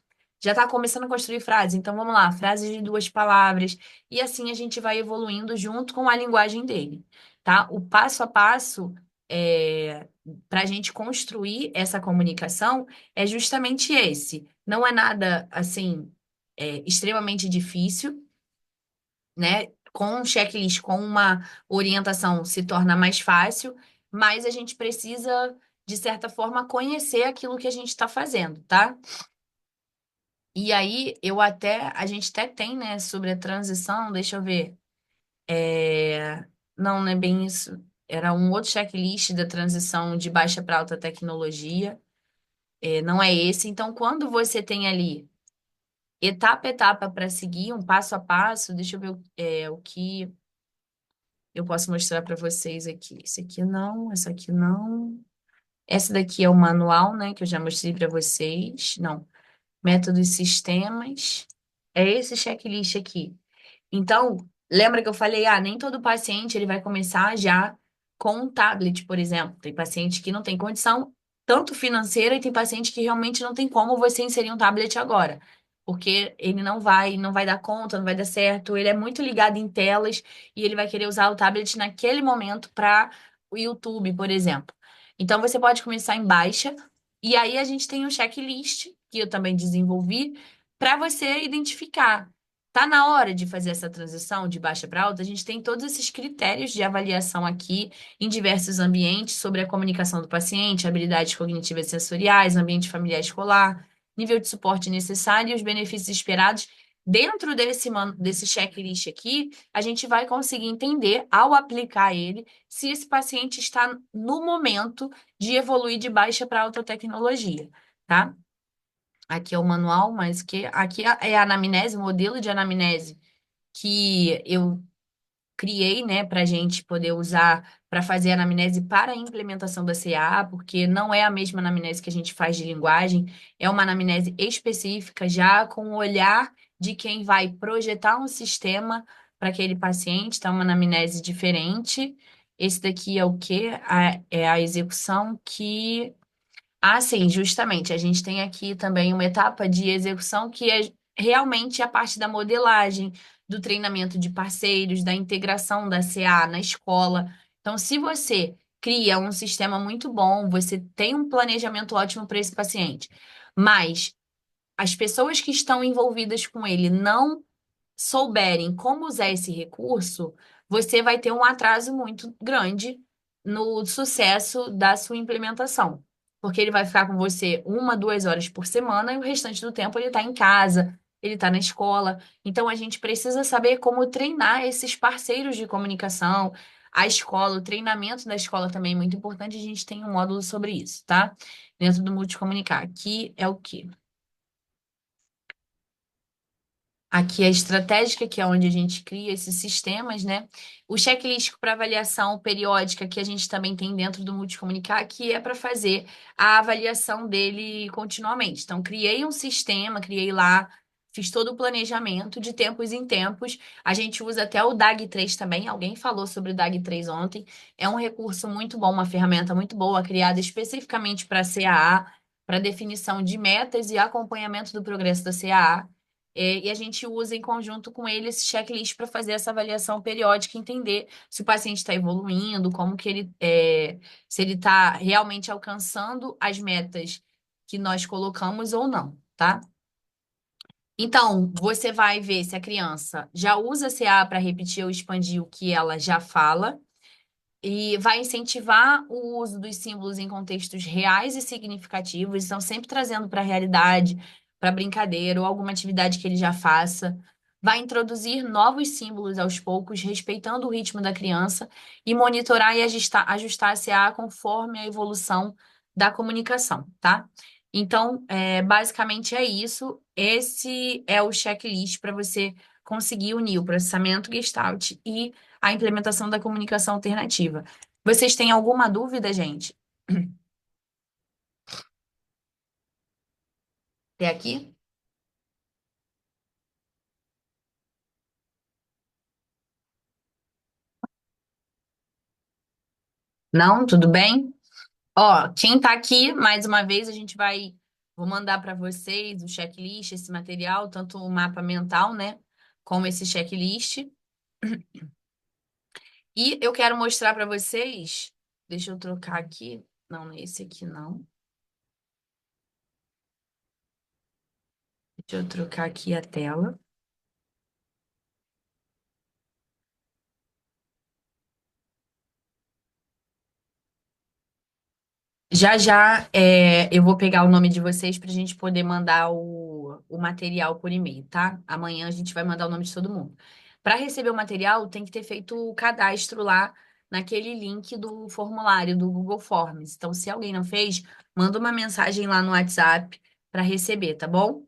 A: Já está começando a construir frases, então vamos lá, frases de duas palavras. E assim a gente vai evoluindo junto com a linguagem dele, tá? O passo a passo para a gente construir essa comunicação é justamente esse. Não é nada assim extremamente difícil, né? Com um checklist, com uma orientação, se torna mais fácil, mas a gente precisa, de certa forma, conhecer aquilo que a gente está fazendo, tá? E aí, a gente até tem, né, sobre a transição, deixa eu ver. Não, não é bem isso. Era um outro checklist da transição de baixa para alta tecnologia. Não é esse. Então, quando você tem ali etapa a etapa para seguir, um passo a passo, deixa eu ver o que eu posso mostrar para vocês aqui. Esse aqui não, essa aqui não. Essa daqui é o manual, né, que eu já mostrei para vocês. Não, métodos e sistemas. É esse checklist aqui. Então, lembra que eu falei, nem todo paciente ele vai começar já com um tablet, por exemplo. Tem paciente que não tem condição tanto financeira e tem paciente que realmente não tem como você inserir um tablet agora, porque ele não vai dar conta, não vai dar certo. Ele é muito ligado em telas e ele vai querer usar o tablet naquele momento para o YouTube, por exemplo. Então, você pode começar em baixa e aí a gente tem um checklist que eu também desenvolvi para você identificar. Tá na hora de fazer essa transição de baixa para alta? A gente tem todos esses critérios de avaliação aqui em diversos ambientes sobre a comunicação do paciente, habilidades cognitivas e sensoriais, ambiente familiar e escolar, nível de suporte necessário e os benefícios esperados. Dentro desse checklist aqui, a gente vai conseguir entender, ao aplicar ele, se esse paciente está no momento de evoluir de baixa para alta tecnologia, tá? Aqui é o manual, mas que aqui é a anamnese, o modelo de anamnese que eu criei, né, para a gente poder usar para fazer a anamnese para a implementação da CA, porque não é a mesma anamnese que a gente faz de linguagem, é uma anamnese específica, já com o olhar de quem vai projetar um sistema para aquele paciente, tá? Uma anamnese diferente. Esse daqui é o quê? É a execução que Ah, sim, justamente. A gente tem aqui também uma etapa de execução que é realmente a parte da modelagem, do treinamento de parceiros, da integração da CA na escola. Então, se você cria um sistema muito bom, você tem um planejamento ótimo para esse paciente, mas as pessoas que estão envolvidas com ele não souberem como usar esse recurso, você vai ter um atraso muito grande no sucesso da sua implementação. Porque ele vai ficar com você 1, 2 horas por semana e o restante do tempo ele está em casa, ele está na escola. Então a gente precisa saber como treinar esses parceiros de comunicação. A escola, o treinamento da escola também é muito importante. A gente tem um módulo sobre isso, tá? Dentro do Multicomunicar. Aqui é o quê? Aqui a estratégica, que é onde a gente cria esses sistemas, né? O checklist para avaliação periódica, que a gente também tem dentro do Multicomunicar, que é para fazer a avaliação dele continuamente. Então, criei um sistema, criei lá, fiz todo o planejamento de tempos em tempos. A gente usa até o DAG3 também. Alguém falou sobre o DAG3 ontem. É um recurso muito bom, uma ferramenta muito boa, criada especificamente para CAA, para definição de metas e acompanhamento do progresso da CAA. E a gente usa em conjunto com ele esse checklist para fazer essa avaliação periódica, e entender se o paciente está evoluindo, como que ele, se ele está realmente alcançando as metas que nós colocamos ou não, tá? Então, você vai ver se a criança já usa CA para repetir ou expandir o que ela já fala, e vai incentivar o uso dos símbolos em contextos reais e significativos, então sempre trazendo para a realidade, para brincadeira ou alguma atividade que ele já faça. Vai introduzir novos símbolos aos poucos, respeitando o ritmo da criança e monitorar e ajustar a CA conforme a evolução da comunicação, tá? Então, basicamente é isso. Esse é o checklist para você conseguir unir o processamento Gestalt e a implementação da comunicação alternativa. Vocês têm alguma dúvida, gente? Até aqui? Não? Tudo bem? Ó, quem tá aqui, mais uma vez, a gente vai. Vou mandar para vocês o checklist, esse material, tanto o mapa mental, né? Como esse checklist. E eu quero mostrar para vocês. Deixa eu trocar aqui. Não, esse aqui não. Deixa eu trocar aqui a tela. Já já eu vou pegar o nome de vocês para a gente poder mandar o material por e-mail, tá? Amanhã a gente vai mandar o nome de todo mundo. Para receber o material, tem que ter feito o cadastro lá naquele link do formulário do Google Forms. Então, se alguém não fez, manda uma mensagem lá no WhatsApp para receber, tá bom?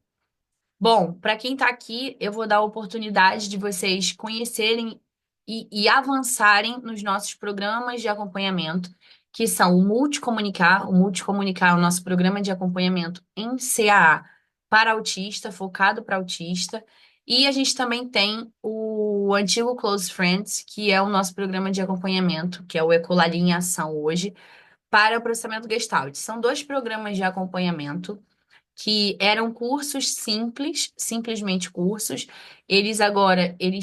A: Bom, para quem está aqui, eu vou dar a oportunidade de vocês conhecerem e avançarem nos nossos programas de acompanhamento, que são o Multicomunicar. O Multicomunicar é o nosso programa de acompanhamento em CAA para autista, focado para autista. E a gente também tem o antigo Close Friends, que é o nosso programa de acompanhamento, que é o Ecolalia em Ação hoje, para o processamento Gestalt. São dois programas de acompanhamento que eram cursos simples, simplesmente cursos. Eles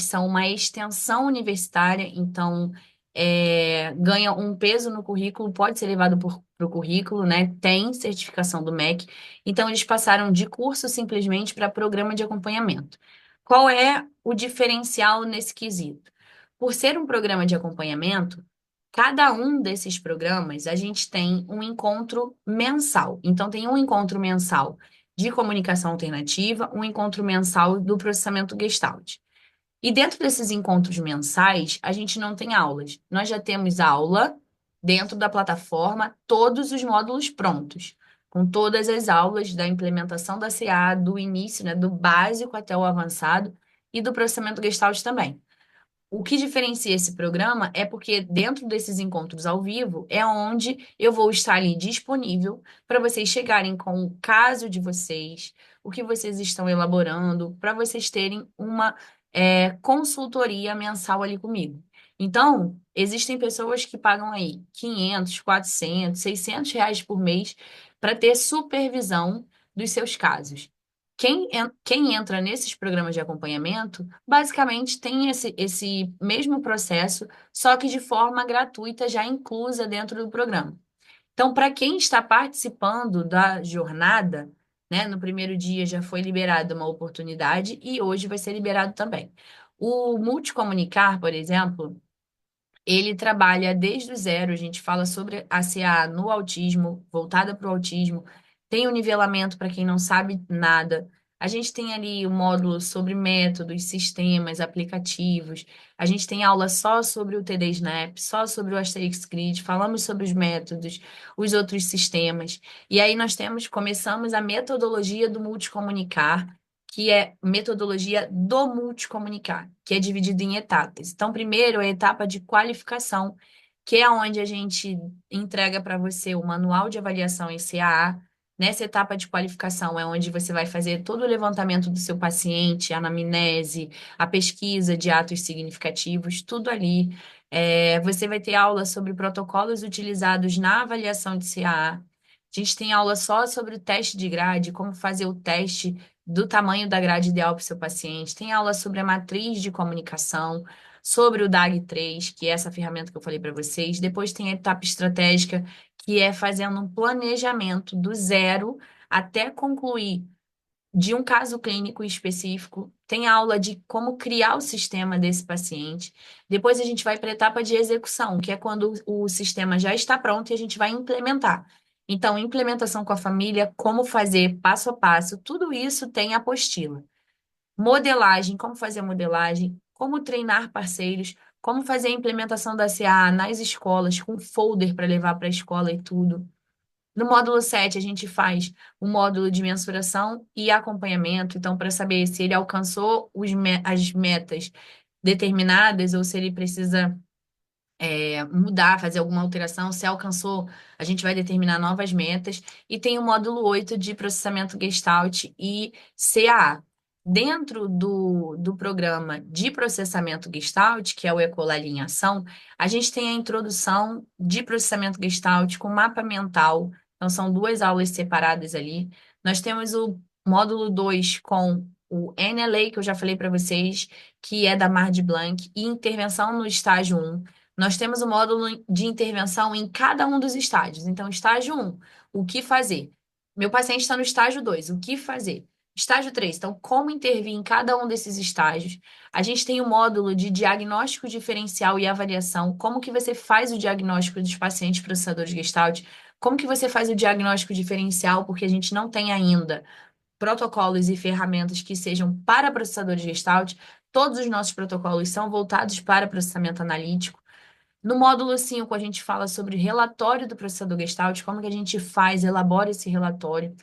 A: são uma extensão universitária, então ganha um peso no currículo, pode ser levado para o currículo, né? Tem certificação do MEC. Então, eles passaram de curso simplesmente para programa de acompanhamento. Qual é o diferencial nesse quesito? Por ser um programa de acompanhamento, cada um desses programas, a gente tem um encontro mensal. Então, tem um encontro mensal de comunicação alternativa, um encontro mensal do processamento Gestalt. E dentro desses encontros mensais, a gente não tem aulas. Nós já temos aula dentro da plataforma, todos os módulos prontos, com todas as aulas da implementação da CA, do início, né, do básico até o avançado, e do processamento Gestalt também. O que diferencia esse programa é porque dentro desses encontros ao vivo é onde eu vou estar ali disponível para vocês chegarem com o caso de vocês, o que vocês estão elaborando, para vocês terem uma consultoria mensal ali comigo. Então, existem pessoas que pagam aí 500, 400, 600 reais por mês para ter supervisão dos seus casos. Quem entra nesses programas de acompanhamento, basicamente tem esse mesmo processo, só que de forma gratuita, já inclusa dentro do programa. Então, para quem está participando da jornada, né, no primeiro dia já foi liberada uma oportunidade e hoje vai ser liberado também. O Multicomunicar, por exemplo, ele trabalha desde o zero, a gente fala sobre a CA no autismo, voltada para o autismo, tem o nivelamento para quem não sabe nada. A gente tem ali o módulo sobre métodos, sistemas, aplicativos. A gente tem aula só sobre o TD Snap, só sobre o Asterix Grid, falamos sobre os métodos, os outros sistemas. E aí começamos a metodologia do multicomunicar, que é metodologia do multicomunicar, que é dividido em etapas. Então, primeiro, a etapa de qualificação, que é onde a gente entrega para você o manual de avaliação em CAA. Nessa etapa de qualificação é onde você vai fazer todo o levantamento do seu paciente, a anamnese, a pesquisa de atos significativos, tudo ali. Você vai ter aula sobre protocolos utilizados na avaliação de CAA. A gente tem aula só sobre o teste de grade, como fazer o teste do tamanho da grade ideal para o seu paciente. Tem aula sobre a matriz de comunicação, sobre o DAG3, que é essa ferramenta que eu falei para vocês. Depois tem a etapa estratégica, que é fazendo um planejamento do zero até concluir de um caso clínico específico. Tem aula de como criar o sistema desse paciente. Depois a gente vai para a etapa de execução, que é quando o sistema já está pronto e a gente vai implementar. Então, implementação com a família, como fazer passo a passo, tudo isso tem apostila. Modelagem, como fazer modelagem, como treinar parceiros, como fazer a implementação da CA nas escolas, com folder para levar para a escola e tudo. No módulo 7 a gente faz o módulo de mensuração e acompanhamento. Então, para saber se ele alcançou as metas determinadas ou se ele precisa mudar, fazer alguma alteração, se alcançou, a gente vai determinar novas metas. E tem o módulo 8 de processamento Gestalt e CAA. Dentro do programa de processamento Gestalt, que é o Ecolalia em Ação, a gente tem a introdução de processamento Gestalt com mapa mental. Então, são duas aulas separadas ali. Nós temos o módulo 2 com o NLA, que eu já falei para vocês, que é da Mardi Blanc, e intervenção no estágio 1. Nós temos o módulo de intervenção em cada um dos estágios. Então, estágio 1, o que fazer? Meu paciente está no estágio 2, o que fazer? Estágio 3, então, como intervir em cada um desses estágios? A gente tem o módulo de diagnóstico diferencial e avaliação, como que você faz o diagnóstico dos pacientes processadores Gestalt, como que você faz o diagnóstico diferencial, porque a gente não tem ainda protocolos e ferramentas que sejam para processadores Gestalt. Todos os nossos protocolos são voltados para processamento analítico. No módulo 5 a gente fala sobre relatório do processador Gestalt, como que a gente faz, elabora esse relatório.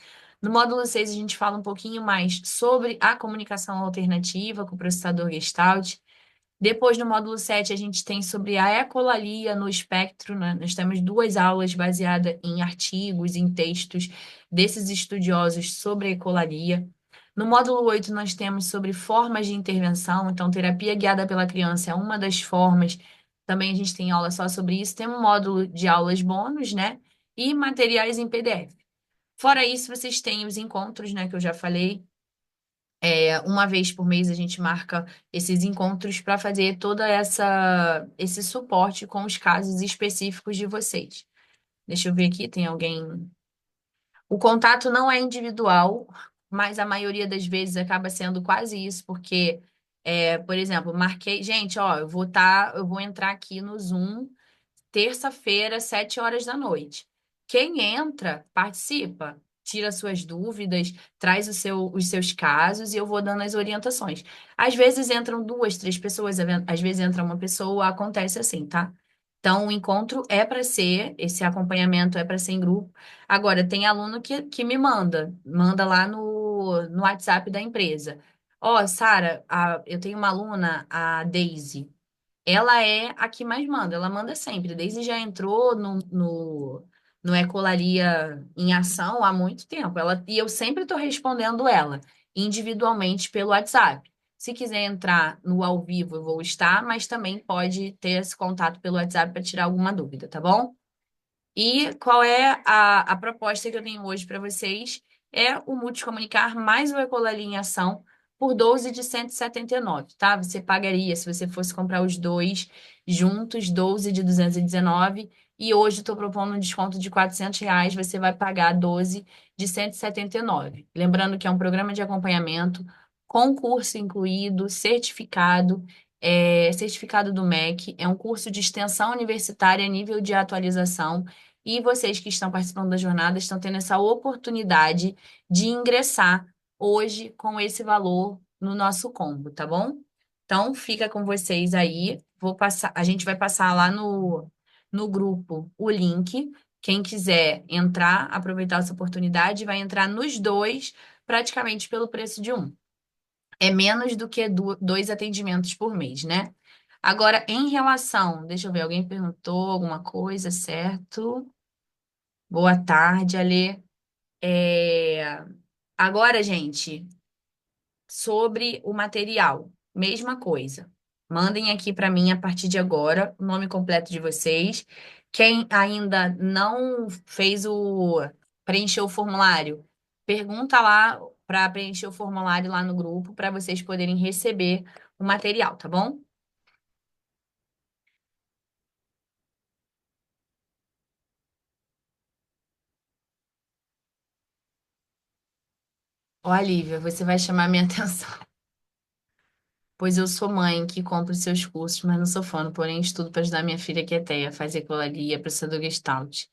A: No módulo 6 a gente fala um pouquinho mais sobre a comunicação alternativa com o processador Gestalt. Depois, no módulo 7 a gente tem sobre a ecolalia no espectro, né? Nós temos duas aulas baseadas em artigos, em textos desses estudiosos sobre a ecolalia. No módulo 8 nós temos sobre formas de intervenção, então, terapia guiada pela criança é uma das formas. Também a gente tem aula só sobre isso. Tem um módulo de aulas bônus, né? E materiais em PDF. Fora isso, vocês têm os encontros, né, que eu já falei. Uma vez por mês a gente marca esses encontros para fazer toda esse suporte com os casos específicos de vocês. Deixa eu ver aqui, tem alguém. O contato não é individual, mas a maioria das vezes acaba sendo quase isso, porque, por exemplo, marquei, gente, ó, eu vou entrar aqui no Zoom terça-feira, 7 horas da noite. Quem entra, participa, tira suas dúvidas, traz os seus casos e eu vou dando as orientações. Às vezes entram duas, três pessoas, às vezes entra uma pessoa, acontece assim, tá? Então, o encontro é para ser, esse acompanhamento é para ser em grupo. Agora, tem aluno que me manda lá no WhatsApp da empresa. Ó, Sara, eu tenho uma aluna, a Daisy. Ela é a que mais manda, ela manda sempre. Desde já entrou no Ecolalia em ação há muito tempo. E eu sempre estou respondendo ela individualmente pelo WhatsApp. Se quiser entrar no ao vivo, eu vou estar, mas também pode ter esse contato pelo WhatsApp para tirar alguma dúvida, tá bom? E qual é a proposta que eu tenho hoje para vocês? É o Multicomunicar mais o Ecolalia em Ação por 12 de 179, tá? Você pagaria, se você fosse comprar os dois juntos, 12 de 219. E hoje estou propondo um desconto de R$ 400, você vai pagar 12 de 179. Lembrando que é um programa de acompanhamento, com curso incluído, certificado, certificado do MEC, é um curso de extensão universitária nível de atualização. E vocês que estão participando da jornada estão tendo essa oportunidade de ingressar hoje com esse valor no nosso combo, tá bom? Então, fica com vocês aí. Vou passar, a gente vai passar lá no grupo o link. Quem quiser entrar, aproveitar essa oportunidade, vai entrar nos dois, praticamente pelo preço de um. É menos do que dois atendimentos por mês, né? Agora, em relação, deixa eu ver, alguém perguntou alguma coisa, certo? Boa tarde, Alê. É, Agora, gente, sobre o material, mesma coisa. Mandem aqui para mim a partir de agora o nome completo de vocês. Quem ainda não fez preencheu o formulário, pergunta lá para preencher o formulário lá no grupo para vocês poderem receber o material, tá bom? Ó, Lívia, você vai chamar minha atenção. Pois eu sou mãe que compra os seus cursos, mas não sou fã, porém estudo para ajudar minha filha que é TEA, faz ecolalia, processador Gestalt.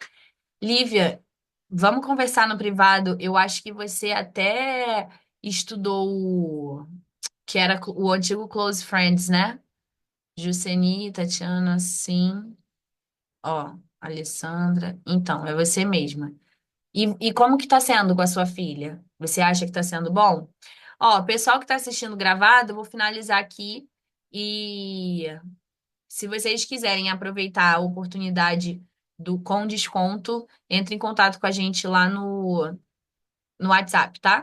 A: Lívia, vamos conversar no privado. Eu acho que você até estudou que era o antigo Close Friends, né? Juceni, Tatiana, sim. Ó, Alessandra. Então, é você mesma. E como que tá sendo com a sua filha? Você acha que tá sendo bom? Ó, pessoal que tá assistindo gravado, eu vou finalizar aqui. E se vocês quiserem aproveitar a oportunidade do com desconto, entre em contato com a gente lá no WhatsApp, tá?